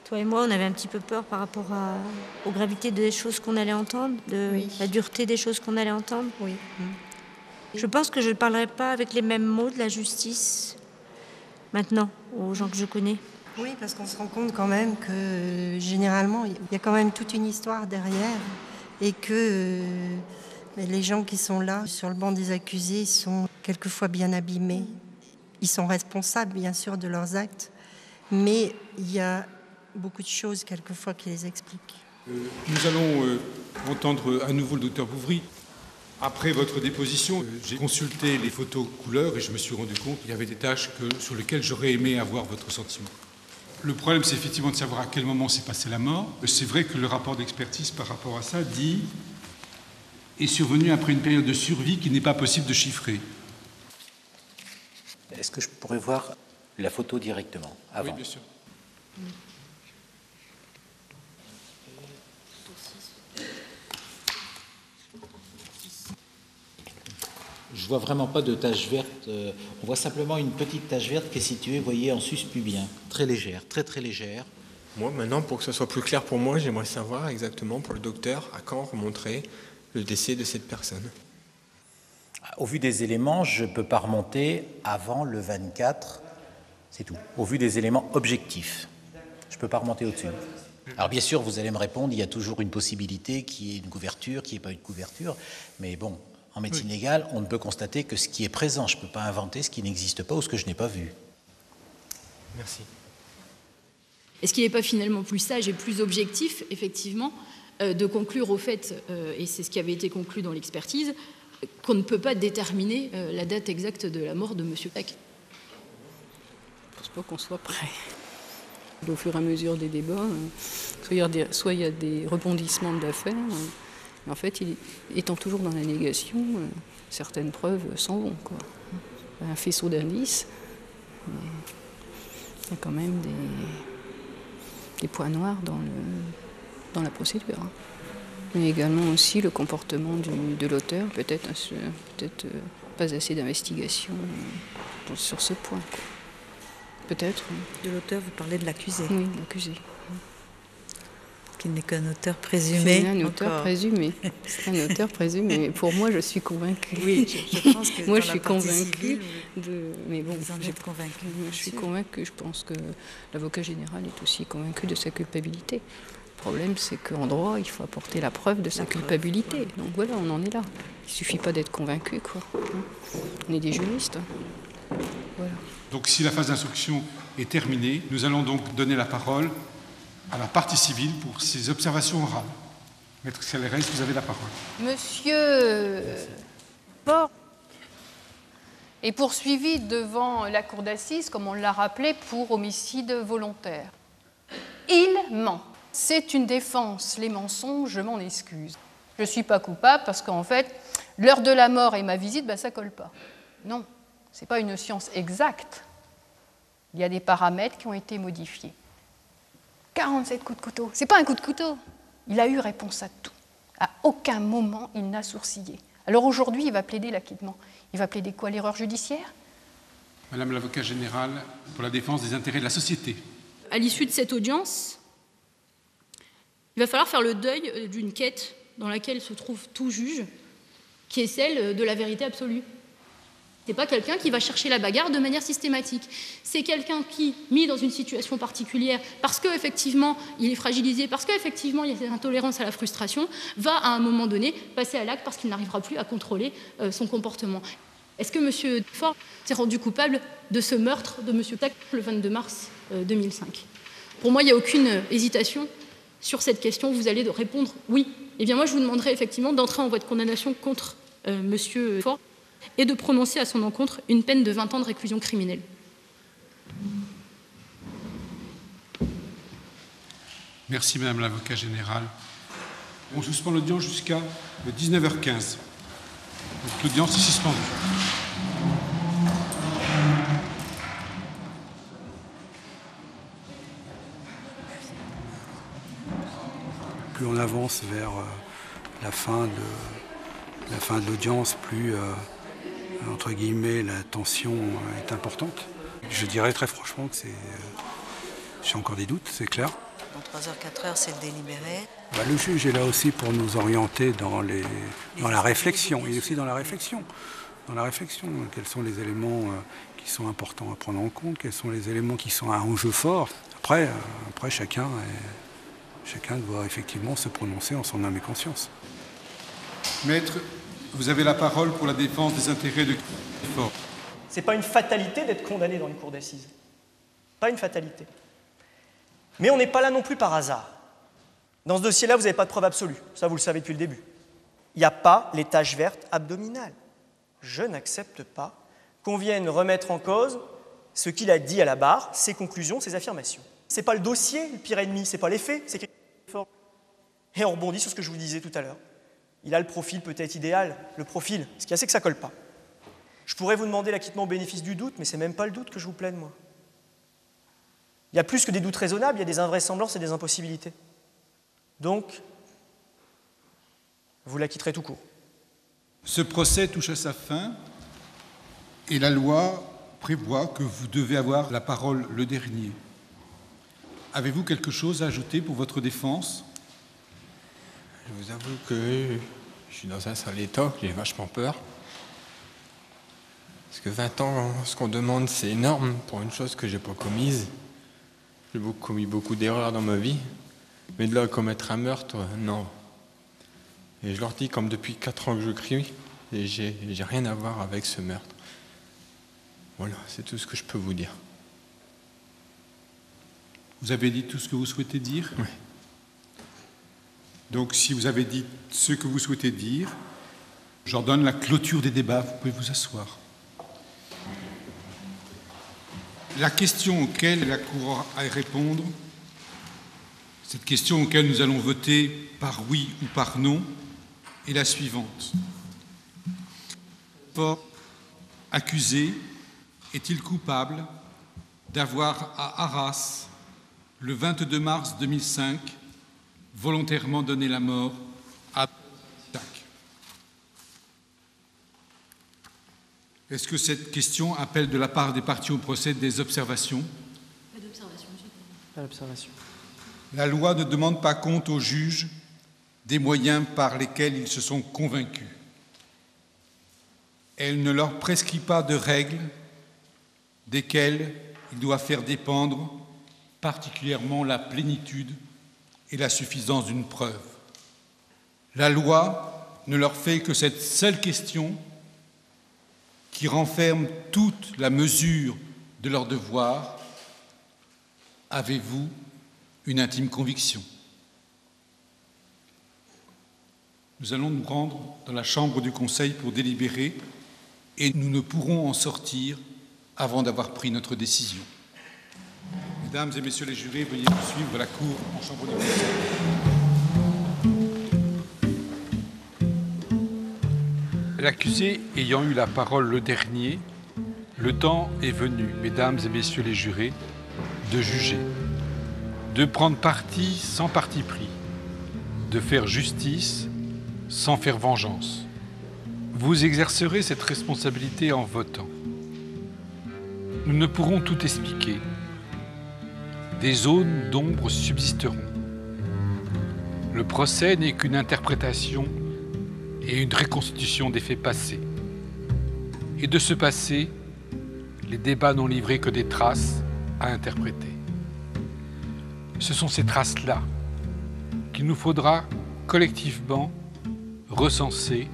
S4: Toi et moi, on avait un petit peu peur par rapport aux gravités des choses qu'on allait entendre, la dureté des choses qu'on allait entendre.
S15: Oui.
S4: Je pense que je ne parlerai pas avec les mêmes mots de la justice maintenant aux gens que je connais.
S18: Oui, parce qu'on se rend compte quand même que généralement, il y a quand même toute une histoire derrière et que les gens qui sont là sur le banc des accusés sont quelquefois bien abîmés. Ils sont responsables, bien sûr, de leurs actes, mais il y a beaucoup de choses quelquefois qui les expliquent.
S8: Nous allons entendre à nouveau le docteur Bouvry. Après votre déposition, j'ai consulté les photos couleurs et je me suis rendu compte qu'il y avait des tâches sur lesquelles j'aurais aimé avoir votre sentiment. Le problème, c'est effectivement de savoir à quel moment s'est passée la mort. C'est vrai que le rapport d'expertise par rapport à ça dit « est survenu après une période de survie qui n'est pas possible de chiffrer ».
S19: Est-ce que je pourrais voir la photo directement avant?
S8: Oui, bien sûr.
S19: Je vois vraiment pas de tache verte. On voit simplement une petite tache verte qui est située, vous voyez, en sus pubien. Très légère, très très légère.
S7: Moi, maintenant, pour que ce soit plus clair pour moi, j'aimerais savoir exactement pour le docteur à quand remonterait le décès de cette personne.
S19: Au vu des éléments, je ne peux pas remonter avant le 24, c'est tout. Au vu des éléments objectifs, je ne peux pas remonter au-dessus. Alors bien sûr, vous allez me répondre, il y a toujours une possibilité qu'il y ait une couverture, qu'il n'y ait pas une couverture, mais bon, en médecine légale, on ne peut constater que ce qui est présent. Je ne peux pas inventer ce qui n'existe pas ou ce que je n'ai pas vu.
S7: Merci.
S11: Est-ce qu'il n'est pas finalement plus sage et plus objectif, effectivement, de conclure au fait, et c'est ce qui avait été conclu dans l'expertise, qu'on ne peut pas déterminer la date exacte de la mort de M. Tac?
S6: Je ne pense pas qu'on soit prêt. Au fur et à mesure des débats, soit il y a des rebondissements d'affaires, mais en fait, étant toujours dans la négation, certaines preuves s'en vont, quoi. Un faisceau d'indices, mais il y a quand même des points noirs dans la procédure. Hein. Mais également aussi le comportement de l'auteur, peut-être pas assez d'investigation sur ce point. Peut-être.
S2: De l'auteur, vous parlez de l'accusé.
S6: Oui, de l'accusé.
S2: Qui n'est qu'un auteur présumé.
S6: C'est un auteur présumé. C'est un auteur présumé. Mais pour moi, je suis convaincue.
S2: Oui, je pense que
S6: moi, je suis convaincue. Mais bon,
S2: vous en êtes convaincue.
S6: Je suis convaincue. Je pense que l'avocat général est aussi convaincu de sa culpabilité. Le problème, c'est qu'en droit, il faut apporter la preuve de sa culpabilité. Donc voilà, on en est là. Il ne suffit pas d'être convaincu, quoi. On est des juristes. Voilà.
S8: Donc si la phase d'instruction est terminée, nous allons donc donner la parole à la partie civile pour ses observations orales. Maître Célérès, vous avez la parole.
S20: Monsieur Port est poursuivi devant la cour d'assises, comme on l'a rappelé, pour homicide volontaire. Il ment. C'est une défense. Les mensonges, je m'en excuse. Je ne suis pas coupable parce qu'en fait, l'heure de la mort et ma visite, ça ne colle pas. Non, ce n'est pas une science exacte. Il y a des paramètres qui ont été modifiés. 47 coups de couteau. Ce n'est pas un coup de couteau. Il a eu réponse à tout. À aucun moment, il n'a sourcillé. Alors aujourd'hui, il va plaider l'acquittement. Il va plaider quoi? L'erreur judiciaire?
S8: Madame l'avocat général, pour la défense des intérêts de la société.
S11: À l'issue de cette audience, il va falloir faire le deuil d'une quête dans laquelle se trouve tout juge, qui est celle de la vérité absolue. Ce n'est pas quelqu'un qui va chercher la bagarre de manière systématique. C'est quelqu'un qui, mis dans une situation particulière, parce qu'effectivement il est fragilisé, parce qu'effectivement il y a cette intolérance à la frustration, va à un moment donné passer à l'acte parce qu'il n'arrivera plus à contrôler son comportement.
S6: Est-ce que M. Faure s'est rendu coupable de ce meurtre de M. Tac le 22 mars 2005 ? Pour moi, il n'y a aucune hésitation sur cette question. Vous allez répondre oui. Eh bien, moi, je vous demanderai effectivement d'entrer en voie de condamnation contre M. Faure et de prononcer à son encontre une peine de 20 ans de réclusion criminelle.
S1: Merci, Madame l'avocat générale. On suspend l'audience jusqu'à 19h15. Donc, l'audience est suspendue.
S21: Plus on avance vers la fin de l'audience, plus, entre guillemets, la tension est importante. Je dirais très franchement que j'ai encore des doutes, c'est clair.
S22: Dans 3 heures, 4 heures, c'est le délibéré.
S21: Le juge est là aussi pour nous orienter dans la réflexion. Il est aussi dans la réflexion. Quels sont les éléments qui sont importants à prendre en compte, quels sont les éléments qui sont à enjeu fort. Après chacun doit effectivement se prononcer en son âme et conscience.
S8: Maître, vous avez la parole pour la défense des intérêts de Faure.
S14: C'est pas une fatalité d'être condamné dans une cour d'assises. Pas une fatalité. Mais on n'est pas là non plus par hasard. Dans ce dossier-là, vous n'avez pas de preuve absolue. Ça, vous le savez depuis le début. Il n'y a pas les taches vertes abdominales. Je n'accepte pas qu'on vienne remettre en cause ce qu'il a dit à la barre, ses conclusions, ses affirmations. C'est pas le dossier, le pire ennemi, c'est pas les faits, c'est fort. Et on rebondit sur ce que je vous disais tout à l'heure. Il a le profil peut-être idéal, le profil. Ce qu'il y a, c'est que ça colle pas. Je pourrais vous demander l'acquittement au bénéfice du doute, mais c'est même pas le doute que je vous plaide, moi. Il y a plus que des doutes raisonnables, il y a des invraisemblances et des impossibilités. Donc, vous l'acquitterez tout court.
S8: Ce procès touche à sa fin et la loi prévoit que vous devez avoir la parole le dernier. Avez-vous quelque chose à ajouter pour votre défense ?
S10: Je vous avoue que je suis dans un sale état, j'ai vachement peur. Parce que 20 ans, ce qu'on demande, c'est énorme pour une chose que j'ai pas commise. J'ai commis beaucoup d'erreurs dans ma vie, mais de là à commettre un meurtre, non. Et je leur dis, comme depuis 4 ans que je crie, et j'ai rien à voir avec ce meurtre. Voilà, c'est tout ce que je peux vous dire.
S8: Vous avez dit tout ce que vous souhaitez dire ?
S10: Oui.
S8: Donc, si vous avez dit ce que vous souhaitez dire, j'ordonne la clôture des débats. Vous pouvez vous asseoir. La question auquel la Cour a à répondre, cette question auquel nous allons voter par oui ou par non, est la suivante. Faure, accusé, est-il coupable d'avoir à Arras, le 22 mars 2005, volontairement donné la mort à Tac ? Est-ce que cette question appelle de la part des parties au procès des observations ?
S6: Pas d'observation.
S14: Pas d'observation.
S8: La loi ne demande pas compte aux juges des moyens par lesquels ils se sont convaincus. Elle ne leur prescrit pas de règles desquelles ils doivent faire dépendre particulièrement la plénitude et la suffisance d'une preuve. La loi ne leur fait que cette seule question qui renferme toute la mesure de leur devoir. Avez-vous une intime conviction ? Nous allons nous rendre dans la chambre du Conseil pour délibérer et nous ne pourrons en sortir avant d'avoir pris notre décision. Mesdames et messieurs les jurés, veuillez suivre la Cour en chambre du Conseil.
S1: L'accusé ayant eu la parole le dernier, le temps est venu, mesdames et messieurs les jurés, de juger, de prendre parti sans parti pris, de faire justice sans faire vengeance. Vous exercerez cette responsabilité en votant. Nous ne pourrons tout expliquer. Des zones d'ombre subsisteront. Le procès n'est qu'une interprétation et une reconstitution des faits passés. Et de ce passé, les débats n'ont livré que des traces à interpréter. Ce sont ces traces-là qu'il nous faudra collectivement recenser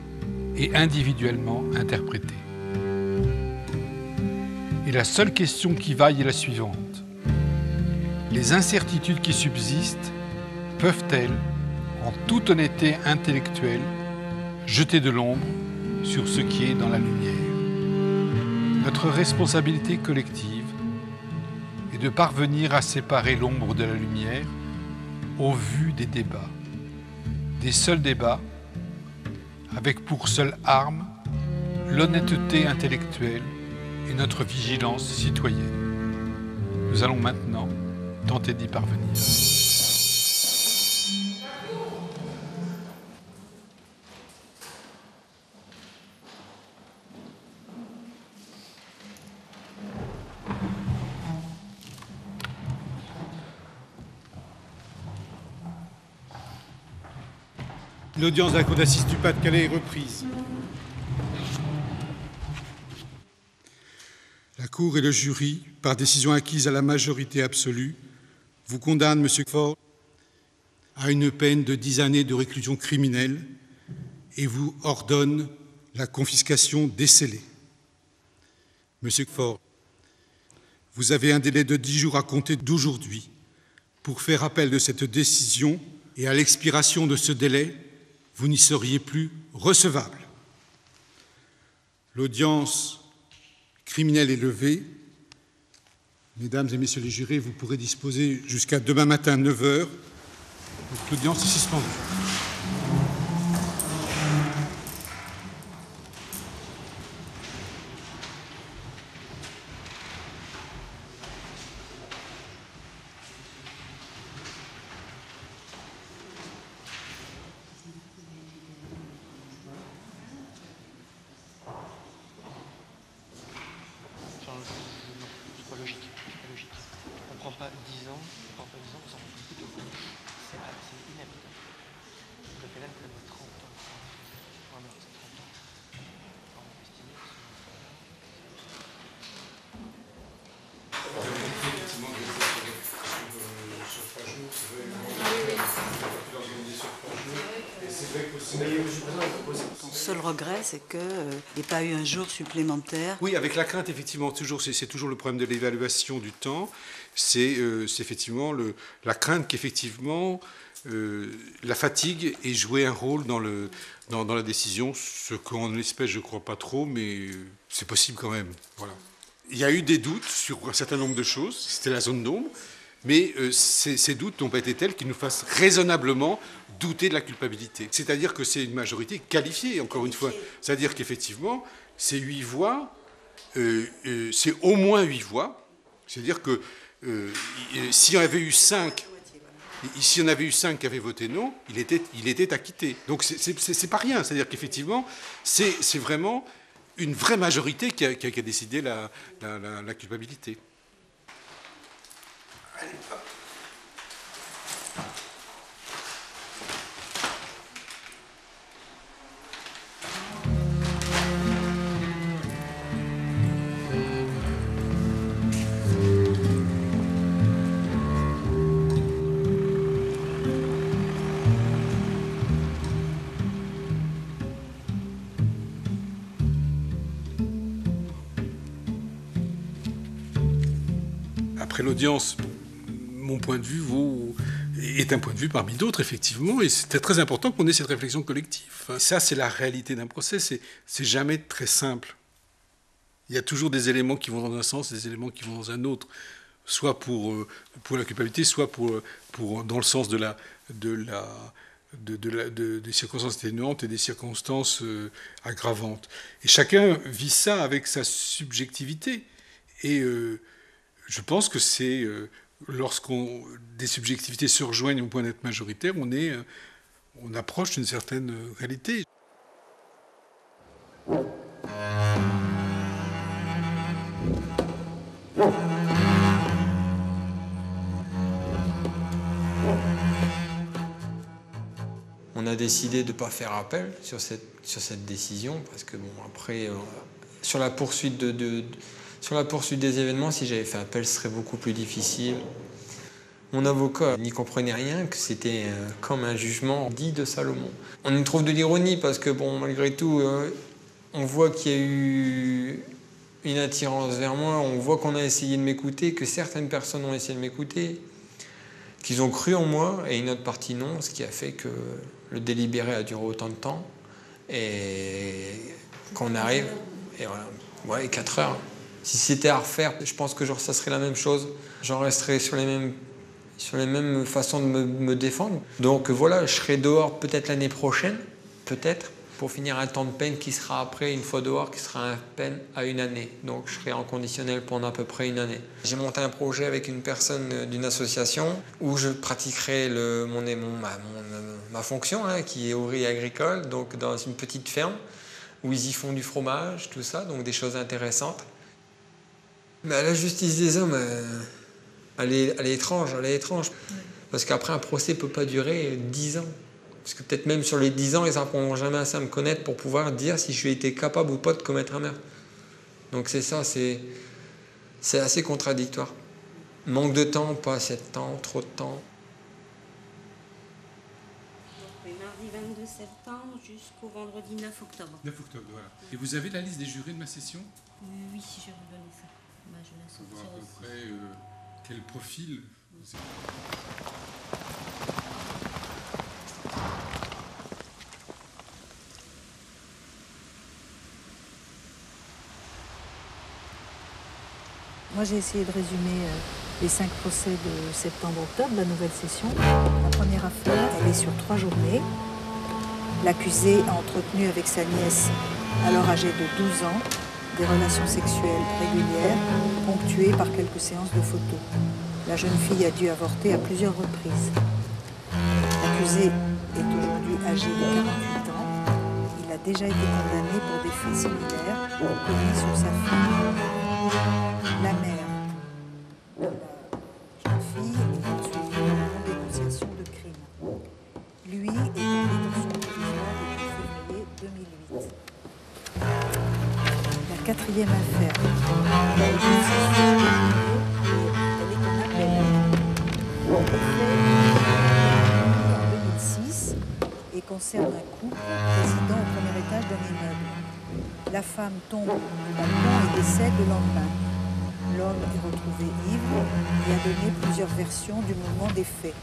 S1: et individuellement interpréter.
S3: la seule question qui vaille est la suivante. Les incertitudes qui subsistent peuvent-elles, en toute honnêteté intellectuelle, jeter de l'ombre sur ce qui est dans la lumière? Notre responsabilité collective est de parvenir à séparer l'ombre de la lumière au vu des débats, des seuls débats, avec pour seule arme l'honnêteté intellectuelle et notre vigilance citoyenne. Nous allons maintenant tenter d'y parvenir.
S8: L'audience de la Cour d'assises du Pas-de-Calais est reprise. La Cour et le jury, par décision acquise à la majorité absolue, vous condamnent, M. Ford, à une peine de 10 années de réclusion criminelle et vous ordonnent la confiscation des scellés. M. Ford, vous avez un délai de 10 jours à compter d'aujourd'hui pour faire appel de cette décision et à l'expiration de ce délai, vous n'y seriez plus recevable. L'audience criminelle est levée. Mesdames et messieurs les jurés, vous pourrez disposer jusqu'à demain matin 9h. Donc l'audience est suspendue.
S22: Ton seul regret, c'est qu'il n'y ait pas eu un jour supplémentaire.
S8: Oui, avec la crainte, effectivement, c'est toujours le problème de l'évaluation du temps. C'est effectivement la crainte qu'effectivement la fatigue ait joué un rôle dans la décision, ce qu'on espère, je ne crois pas trop, mais c'est possible quand même. Voilà. Il y a eu des doutes sur un certain nombre de choses, c'était la zone d'ombre, mais ces doutes n'ont pas été tels qu'ils nous fassent raisonnablement douter de la culpabilité. C'est-à-dire que c'est une majorité qualifiée, encore une fois. C'est-à-dire qu'effectivement, ces 8 voix, c'est au moins 8 voix. C'est-à-dire que s'il y en avait eu 5, si on avait eu 5 qui avaient voté non, il était acquitté. Donc c'est pas rien. C'est-à-dire qu'effectivement, c'est vraiment une vraie majorité qui a décidé la culpabilité. Allez, hop. Après l'audience, mon point de vue est un point de vue parmi d'autres, effectivement, et c'était très important qu'on ait cette réflexion collective. Ça, c'est la réalité d'un procès, c'est jamais très simple. Il y a toujours des éléments qui vont dans un sens, des éléments qui vont dans un autre, soit pour la culpabilité, soit dans le sens des circonstances atténuantes et des circonstances aggravantes. Et chacun vit ça avec sa subjectivité. Et je pense que c'est lorsqu'on des subjectivités se rejoignent au point d'être majoritaire, on approche d'une certaine réalité.
S7: On a décidé de ne pas faire appel sur cette décision parce que bon, après, sur la poursuite des événements, si j'avais fait appel, ce serait beaucoup plus difficile. Mon avocat n'y comprenait rien, que c'était comme un jugement dit de Salomon. On y trouve de l'ironie parce que bon, malgré tout, on voit qu'il y a eu une attirance vers moi. On voit qu'on a essayé de m'écouter, que certaines personnes ont essayé de m'écouter, qu'ils ont cru en moi et une autre partie non, ce qui a fait que le délibéré a duré autant de temps et qu'on arrive, et voilà, ouais, 4 heures. Si c'était à refaire, je pense que ça serait la même chose. J'en resterais sur les mêmes façons de me défendre. Donc voilà, je serai dehors peut-être l'année prochaine, peut-être, pour finir un temps de peine qui sera après, une fois dehors, qui sera un peine à 1 année. Donc je serai en conditionnel pendant à peu près 1 année. J'ai monté un projet avec une personne d'une association où je pratiquerai ma fonction, hein, qui est ouvrier agricole, donc dans une petite ferme, où ils y font du fromage, tout ça, donc des choses intéressantes. Mais la justice des hommes, elle est étrange, parce qu'après un procès ne peut pas durer 10 ans. Parce que peut-être même sur les 10 ans, ils n'apprendront jamais assez à me connaître pour pouvoir dire si je suis été capable ou pas de commettre un meurtre. Donc c'est ça, c'est assez contradictoire. Manque de temps, pas assez de temps, trop de temps.
S4: Mardi 22 septembre jusqu'au vendredi 9 octobre.
S1: 9 octobre, voilà. Et vous avez la liste des jurés de ma session?
S4: Oui, si je vais vous donner ça. Bah, je la
S1: pour voir à peu près quel profil.
S2: Moi, j'ai essayé de résumer les 5 procès de septembre-octobre, la nouvelle session. La première affaire, elle est sur 3 journées. L'accusé a entretenu avec sa nièce, alors âgée de 12 ans, des relations sexuelles régulières, ponctuées par quelques séances de photos. La jeune fille a dû avorter à plusieurs reprises. L'accusé est aujourd'hui âgé de 48 ans. Il a déjà été condamné pour des faits similaires commis sur sa fille. La mère de la jeune fille est poursuivie en dénonciation de crime. Lui est en détention provisoire depuis février 2008. La 4e affaire, elle est en appel. Elle est faite en 2006 et concerne un couple résidant au premier étage d'un immeuble. La femme tombe du balcon et décède le lendemain. L'homme est retrouvé ivre et a donné plusieurs versions du moment des faits.